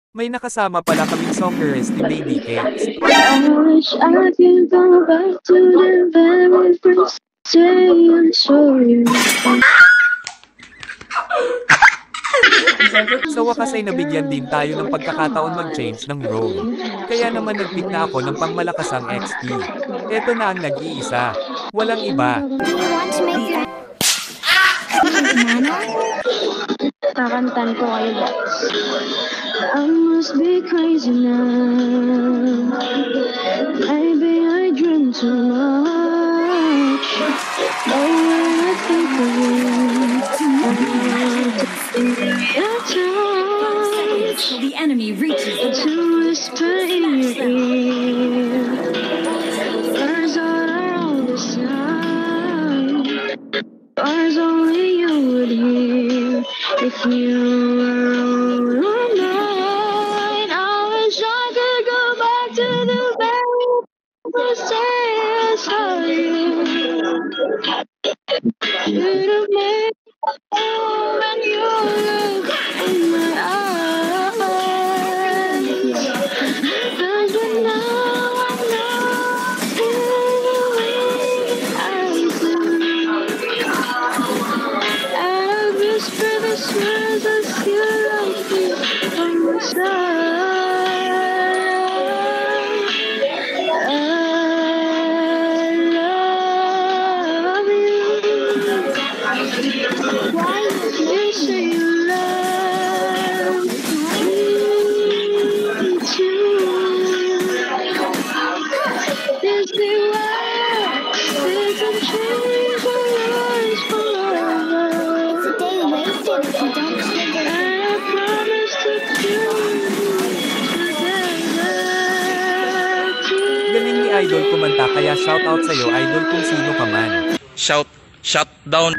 May nakasama pala kaming soccerist ni Baby Cakes. I wish I could go back to the very first day I saw you. Sa wakas ay nabigyan din tayo ng pagkakataon mag-change ng role. Kaya naman nag-pick na ako ng pangmalakasang XP. Eto na ang nag-iisa. Walang iba. Kakantan ko kayo guys. I must be crazy now. Maybe I dream too much. But when I think of you, I want to be your touch. The enemy reaches the To whisper in your ear. Words are all the sound. Words only you would hear if you were all mine. I wish I could go back to the very first day I saw you. You'd have made when you look in my eyes. 'Cause when now I know the way I do. And I whisper the words I feel like you from the side. I love you. Why you say you love me too? Is it why there's some change for yours forever? Today wasted if you don't trigger. And I promise to do together. Galing ni Idol kumanta kaya shoutout sa'yo Idol kung sino ka man. Shut down.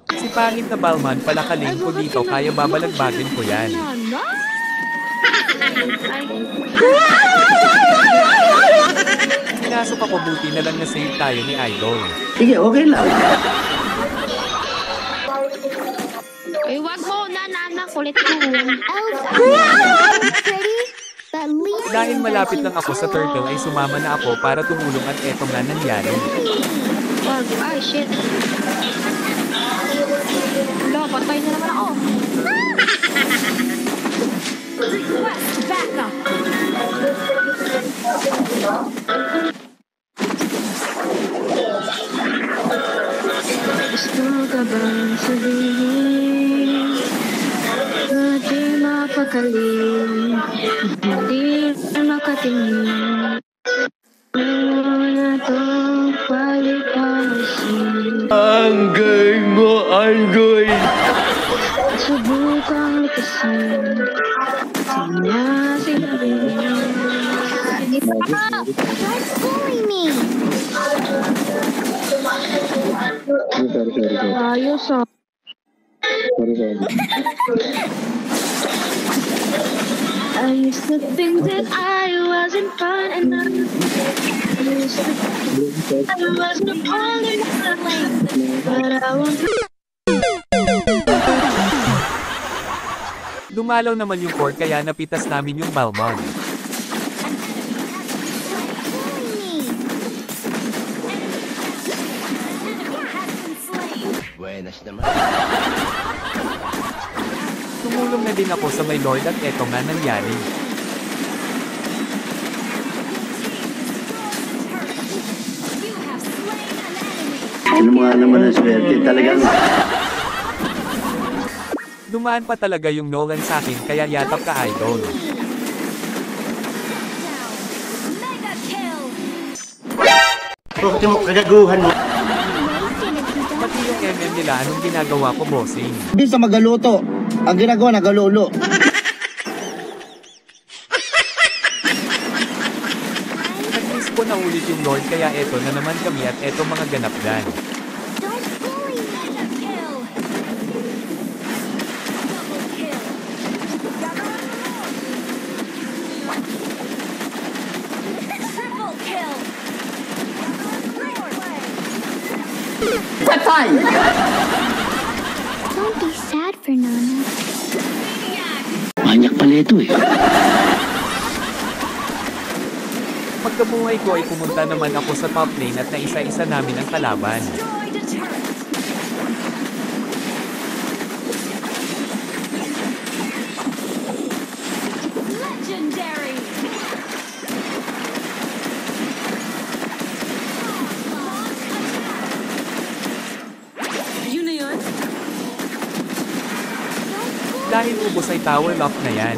Si pangit na Balman pala kaling ko dito kaya babalagbagin ko yan. Pinasok ako buti na lang na save tayo ni Idol. Sige, okay lang. Wag mo na, nana, kulit ko. Pretty, but leave. Dahil malapit lang ako sa turtle ay sumama na ako para tumulong at eto nga nangyari. Wag, ay, shit. Wala, patay na naman ako. request backup. Gusto ka bang sabihin na di mapakalim, hindi makatingin? Wala tong palipasin. Anggoy mo, anggoy. Subukang likasin. Sinya sinabi niya. Don't bully me. Ayos ah. I used to think that I wasn't fine enough. I used to think I wasn't old enough. But I won't. Dumalaw naman yung court kaya napitas namin yung Balmon. Buenas naman. Tumulong na din ako sa my lord at eto nga nangyari. Ano mga naman ang swerte talagang. Dumaan pa talaga yung Nolan sa akin kaya yatap ka Idol. Mega kill. Bakit mo kagaguhan mo? Pati yung MM nila anong ginagawa ko bossing. Di sa magaluto. Ang ginagawa, nagalulo. Nag-miss ko na ulit yung Lord kaya eto na naman kami at eto mga ganap dyan. Don't bully. Mega kill. Double kill. Triple kill. Patay! Manyak pala ito eh. Pagkabuhay ko ay pumunta naman ako sa top lane at naisa-isa namin ang kalaban. Destroyed a turret. Legendary. Yun na yun? Dahil ubos ay tower lock na yan.